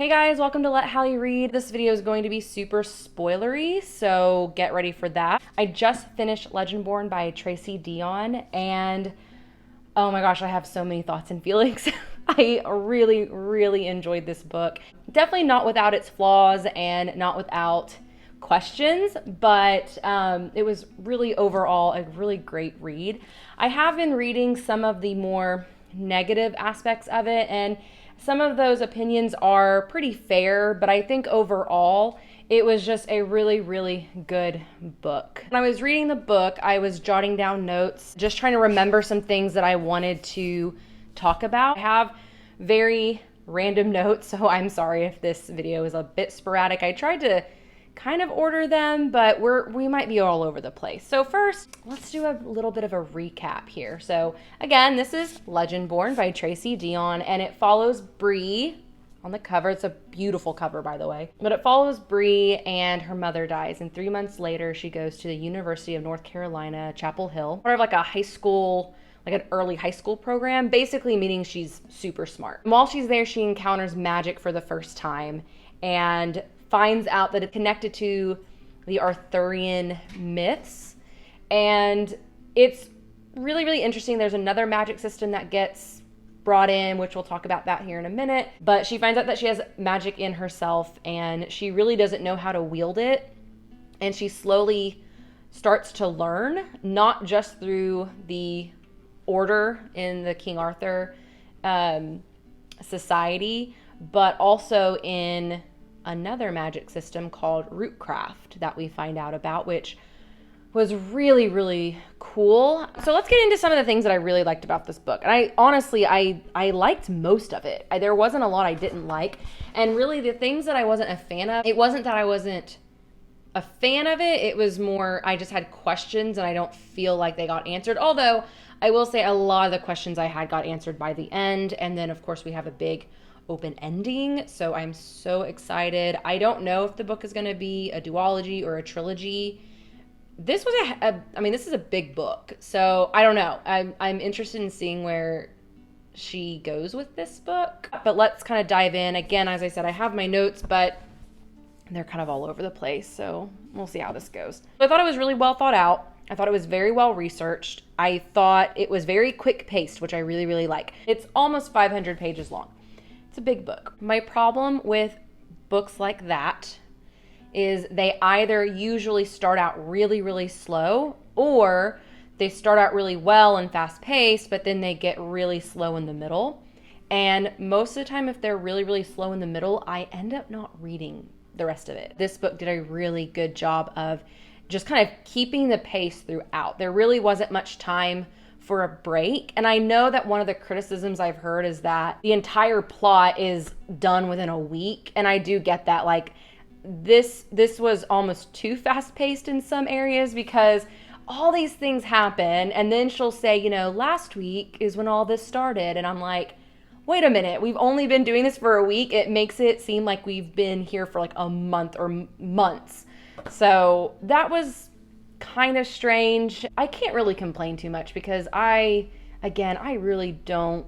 Hey guys, welcome to Let Hallie Read. This video is going to be super spoilery, so get ready for that. I just finished Legendborn by Tracy Deonn, and oh my gosh, I have so many thoughts and feelings. I really enjoyed this book. Definitely not without its flaws and not without questions, but it was really overall a really great read. I have been reading some of the more negative aspects of it, and some of those opinions are pretty fair, but I think overall it was just a really good book. When I was reading the book, I was jotting down notes, just trying to remember some things that I wanted to talk about. I have very random notes, so I'm sorry if this video is a bit sporadic. I tried to kind of order them, but we might be all over the place. So first, let's do a little bit of a recap here. So again, this is Legendborn by Tracy Deonn, and it follows Bree on the cover. It's a beautiful cover, by the way. But it follows Bree, and her mother dies, and 3 months later, she goes to the University of North Carolina, Chapel Hill, sort of like a high school, like an early high school program, basically meaning she's super smart. And while she's there, she encounters magic for the first time, and finds out that it's connected to the Arthurian myths. And it's really interesting. There's another magic system that gets brought in, which we'll talk about that here in a minute. But she finds out that she has magic in herself, and she really doesn't know how to wield it. And she slowly starts to learn, not just through the order in the King Arthur society, but also in another magic system called rootcraft that we find out about, which was really cool. So let's get into some of the things that I really liked about this book. And I honestly liked most of it. There wasn't a lot I didn't like. And really the things that I wasn't a fan of, it wasn't that I wasn't a fan of it. It was more, I just had questions and I don't feel like they got answered. Although I will say a lot of the questions I had got answered by the end. And then of course we have a big open ending, so I'm so excited. I don't know if the book is going to be a duology or a trilogy. This was this is a big book, so I don't know. I'm interested in seeing where she goes with this book. But let's kind of dive in. Again, as I said, I have my notes, but they're kind of all over the place, so we'll see how this goes. So I thought it was really well thought out. I thought it was very well researched. I thought it was very quick paced, which I really like. It's almost 500 pages long. It's a big book. My problem with books like that is they either usually start out really slow, or they start out really well and fast paced, but then they get really slow in the middle. And most of the time, if they're really slow in the middle, I end up not reading the rest of it. This book did a really good job of just kind of keeping the pace throughout. There really wasn't much time for a break. And I know that one of the criticisms I've heard is that the entire plot is done within a week. And I do get that. Like this was almost too fast paced in some areas, because all these things happen. And then she'll say, last week is when all this started. And I'm like, wait a minute, we've only been doing this for a week. It makes it seem like we've been here for like a month or months. So that was kind of strange. I can't really complain too much because I really don't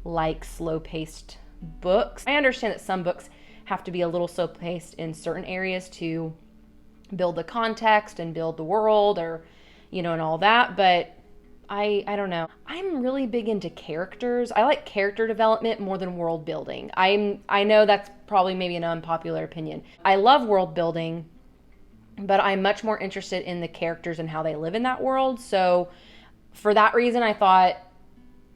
like slow-paced books. I understand that some books have to be a little slow-paced in certain areas to build the context and build the world, or and all that, but I don't know. I'm really big into characters. I like character development more than world building. I know that's probably maybe an unpopular opinion. I love world building, but I'm much more interested in the characters and how they live in that world. So for that reason, I thought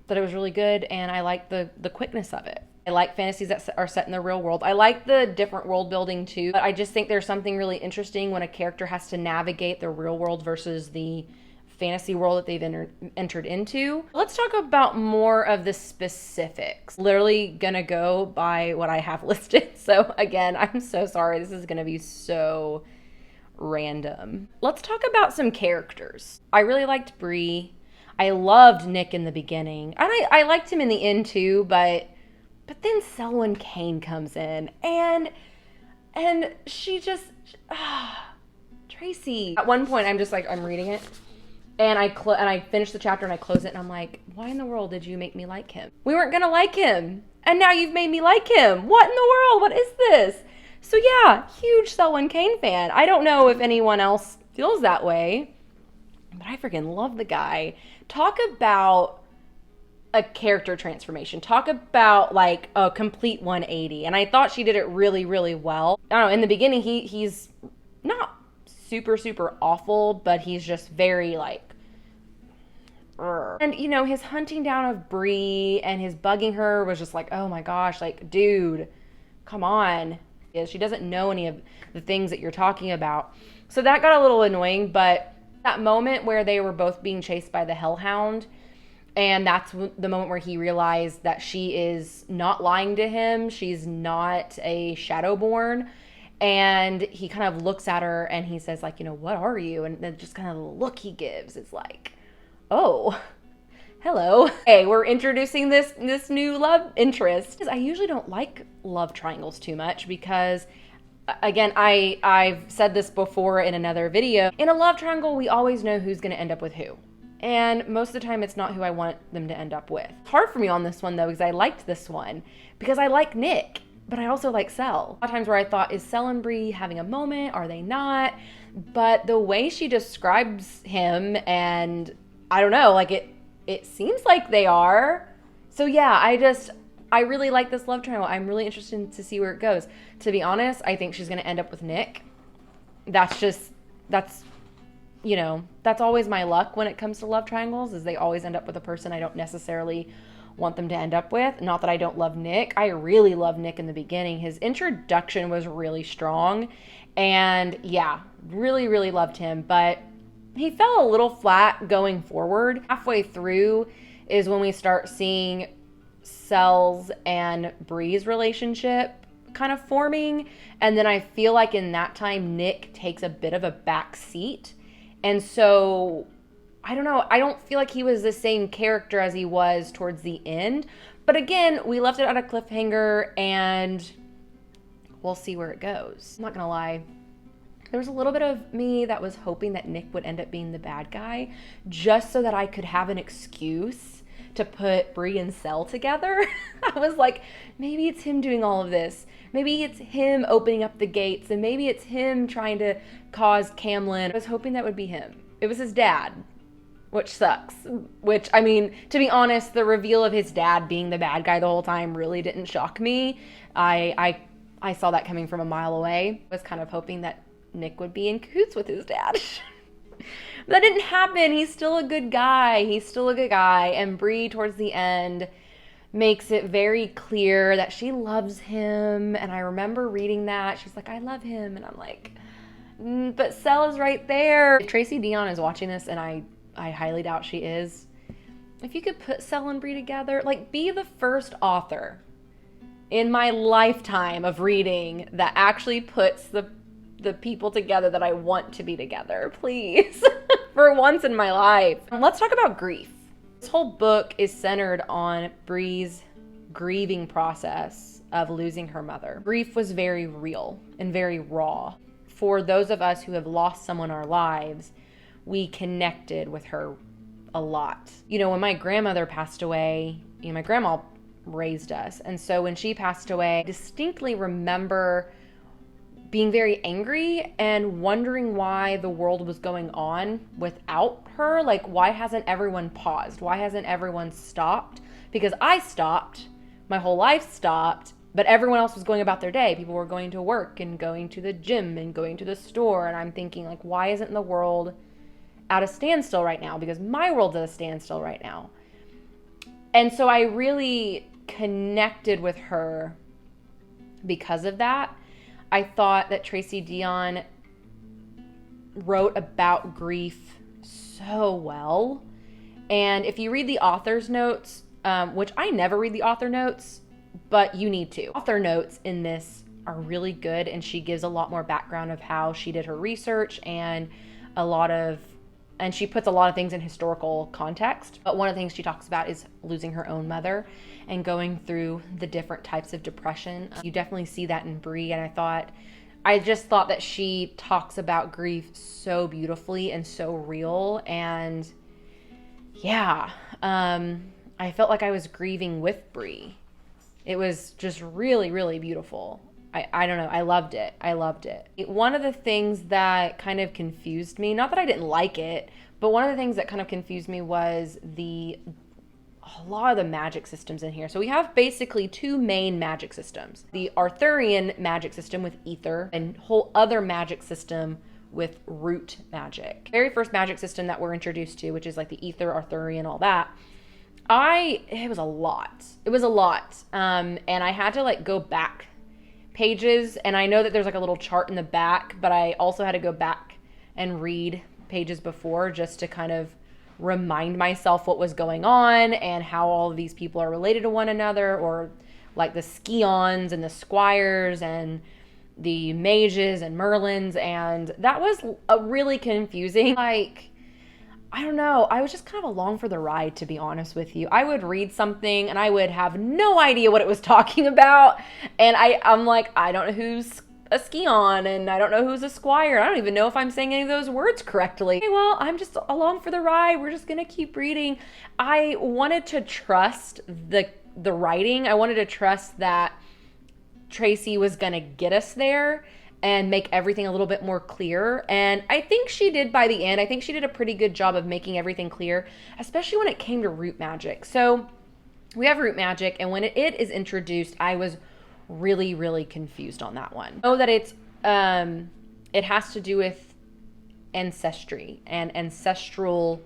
that it was really good, and I like the quickness of it. I like fantasies that are set in the real world. I like the different world building too, but I just think there's something really interesting when a character has to navigate the real world versus the fantasy world that they've entered into. Let's talk about more of the specifics. Literally gonna go by what I have listed. So again, I'm so sorry. This is gonna be so random. Let's talk about some characters. I really liked Bree. I loved Nick in the beginning. And I liked him in the end too, but then Selwyn Kane comes in and she just Tracy. At one point I'm reading it And I finished the chapter and I close it and I'm like, why in the world did you make me like him? We weren't gonna like him, and now you've made me like him. What in the world? What is this? So yeah, huge Selwyn Kane fan. I don't know if anyone else feels that way, but I freaking love the guy. Talk about a character transformation. Talk about like a complete 180. And I thought she did it really, really well. I don't know, in the beginning he's not super, super awful, but he's just very like, and you know, his hunting down of Bree and his bugging her was just like, oh my gosh, like, dude, come on. She doesn't know any of the things that you're talking about. So that got a little annoying, but that moment where they were both being chased by the hellhound, and that's the moment where he realized that she is not lying to him. She's not a Shadowborn. And he kind of looks at her and he says like, you know, what are you? And then just kind of the look he gives is like, oh, hello. Hey, we're introducing this new love interest. I usually don't like love triangles too much because, again, I've said this before in another video. In a love triangle, we always know who's going to end up with who. And most of the time, it's not who I want them to end up with. It's hard for me on this one, though, because I liked this one. Because I like Nick, but I also like Sel. A lot of times where I thought, is Sel and Bree having a moment? Are they not? But the way she describes him, and I don't know, like it seems like they are. So yeah, I really like this love triangle. I'm really interested to see where it goes. To be honest, I think she's going to end up with Nick. That's you know, that's always my luck when it comes to love triangles, is they always end up with a person I don't necessarily want them to end up with. Not that I don't love Nick. I really love Nick in the beginning. His introduction was really strong, and yeah, really, really loved him, but he fell a little flat going forward. Halfway through is when we start seeing Sel's and Bree's relationship kind of forming, and then I feel like in that time Nick takes a bit of a back seat. And so, I don't know, I don't feel like he was the same character as he was towards the end. But again, we left it at a cliffhanger, and we'll see where it goes. I'm not gonna lie, there was a little bit of me that was hoping that Nick would end up being the bad guy, just so that I could have an excuse to put Bree and Sel together. I was like, maybe it's him doing all of this. Maybe it's him opening up the gates, and maybe it's him trying to cause Camlin. I was hoping that would be him. It was his dad, which sucks. Which, I mean, to be honest, the reveal of his dad being the bad guy the whole time really didn't shock me. I saw that coming from a mile away. I was kind of hoping that Nick would be in cahoots with his dad. But that didn't happen. He's still a good guy. And Bree, towards the end, makes it very clear that she loves him. And I remember reading that. She's like, I love him. And I'm like, but Sel is right there. If Tracy Deonn is watching this, and I highly doubt she is, if you could put Sel and Bree together, like, be the first author in my lifetime of reading that actually puts the people together that I want to be together, please. For once in my life. Let's talk about grief. This whole book is centered on Bree's grieving process of losing her mother. Grief was very real and very raw. For those of us who have lost someone in our lives, we connected with her a lot. You know, when my grandmother passed away, you know, my grandma raised us. And so when she passed away, I distinctly remember being very angry and wondering why the world was going on without her. Like, why hasn't everyone paused? Why hasn't everyone stopped? Because I stopped, my whole life stopped, but everyone else was going about their day. People were going to work and going to the gym and going to the store. And I'm thinking, like, why isn't the world at a standstill right now? Because my world's at a standstill right now. And so I really connected with her because of that. I thought that Tracy Deonn wrote about grief so well. And if you read the author's notes, which I never read the author notes, but you need to. Author notes in this are really good, and she gives a lot more background of how she did her research and she puts a lot of things in historical context. But one of the things she talks about is losing her own mother and going through the different types of depression. You definitely see that in Bree, and I thought I just thought that she talks about grief so beautifully and so real. And yeah, I felt like I was grieving with Bree. It was just really, really beautiful. I don't know. I loved it. I loved it. One of the things that kind of confused me, not that I didn't like it, but one of the things that kind of confused me was a lot of the magic systems in here. So we have basically two main magic systems. The Arthurian magic system with ether and whole other magic system with root magic. Very first magic system that we're introduced to, which is like the ether, Arthurian, all that. It was a lot. It was a lot. And I had to like go back pages, and I know that there's like a little chart in the back, but I also had to go back and read pages before just to kind of remind myself what was going on and how all of these people are related to one another, or like the Scions and the Squires and the mages and Merlins. And that was a really confusing, like, I don't know. I was just kind of along for the ride, to be honest with you. I would read something and I would have no idea what it was talking about. And I'm like, I don't know who's a Scion and I don't know who's a Squire. I don't even know if I'm saying any of those words correctly. Okay, well, I'm just along for the ride. We're just going to keep reading. I wanted to trust the writing. I wanted to trust that Tracy was going to get us there and make everything a little bit more clear. And I think she did by the end. I think she did a pretty good job of making everything clear, especially when it came to root magic. So we have root magic, and when it is introduced, I was really, really confused on that one. I know that it has to do with ancestry and ancestral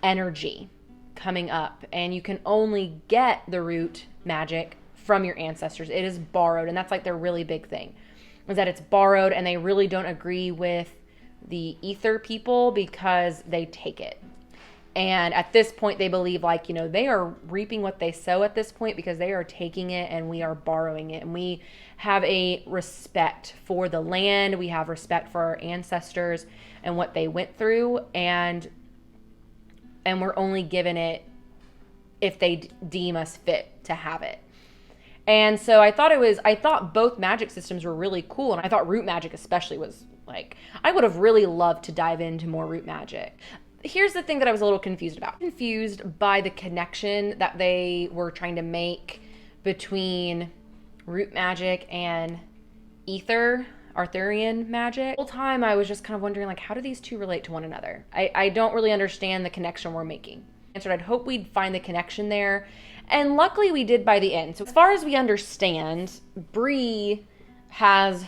energy coming up, and you can only get the root magic from your ancestors. It is borrowed, and that's like their really big thing, is that it's borrowed, and they really don't agree with the ether people because they take it. And at this point, they believe like, they are reaping what they sow at this point because they are taking it and we are borrowing it. And we have a respect for the land. We have respect for our ancestors and what they went through. And we're only given it if they deem us fit to have it. And so I thought both magic systems were really cool. And I thought root magic especially was like, I would have really loved to dive into more root magic. Here's the thing that I was a little confused about. Confused by the connection that they were trying to make between root magic and ether, Arthurian magic. The whole time I was just kind of wondering, like, how do these two relate to one another? I don't really understand the connection we're making. And so I'd hope we'd find the connection there. And luckily we did by the end. So as far as we understand, Bree has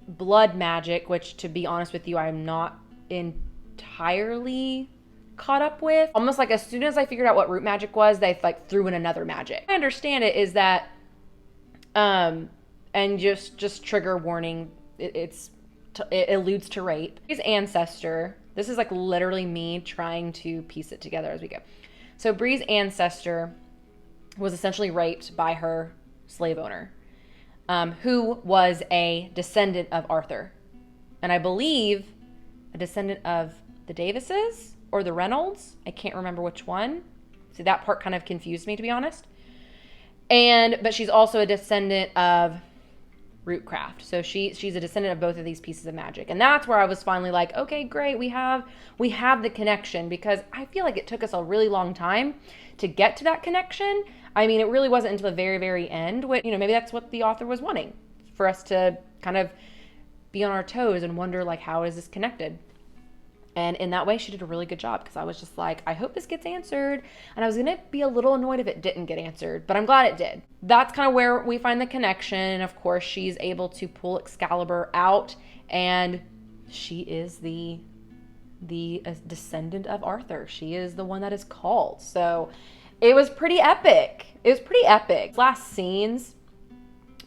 blood magic, which, to be honest with you, I'm not entirely caught up with. Almost like as soon as I figured out what root magic was, they like threw in another magic. I understand it is that, and just trigger warning, it alludes to rape. His ancestor, this is like literally me trying to piece it together as we go. So Bree's ancestor was essentially raped by her slave owner, who was a descendant of Arthur. And I believe a descendant of the Davises or the Reynolds. I can't remember which one. See, that part kind of confused me, to be honest. But she's also a descendant of Rootcraft. So she's a descendant of both of these pieces of magic. And that's where I was finally like, okay, great. We have the connection, because I feel like it took us a really long time to get to that connection. I mean, it really wasn't until the very, very end, which, maybe that's what the author was wanting, for us to kind of be on our toes and wonder, like, how is this connected? And in that way, she did a really good job, because I was just like, I hope this gets answered. And I was going to be a little annoyed if it didn't get answered, but I'm glad it did. That's kind of where we find the connection. Of course, she's able to pull Excalibur out, and she is the descendant of Arthur. She is the one that is called. So it was pretty epic. Last scenes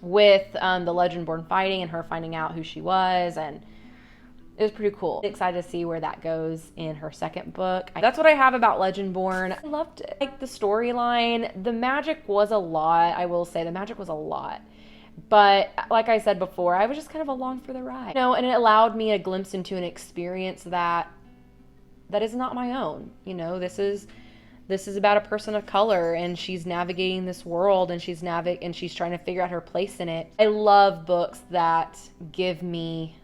with the Legendborn fighting and her finding out who she was, and it was pretty cool. Excited to see where that goes in her second book. That's what I have about Legendborn. I loved it. Like the storyline, the magic was a lot. I will say the magic was a lot. But like I said before, I was just kind of along for the ride. And it allowed me a glimpse into an experience that is not my own. This this is about a person of color, and she's navigating this world, and she's trying to figure out her place in it. I love books that give me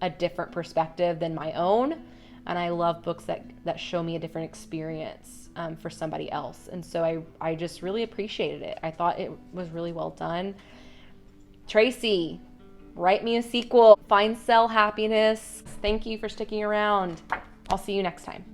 a different perspective than my own, and I love books that show me a different experience for somebody else. And so I just really appreciated it. I thought it was really well done. Tracy, write me a sequel. Find Cell Happiness. Thank you for sticking around. I'll see you next time.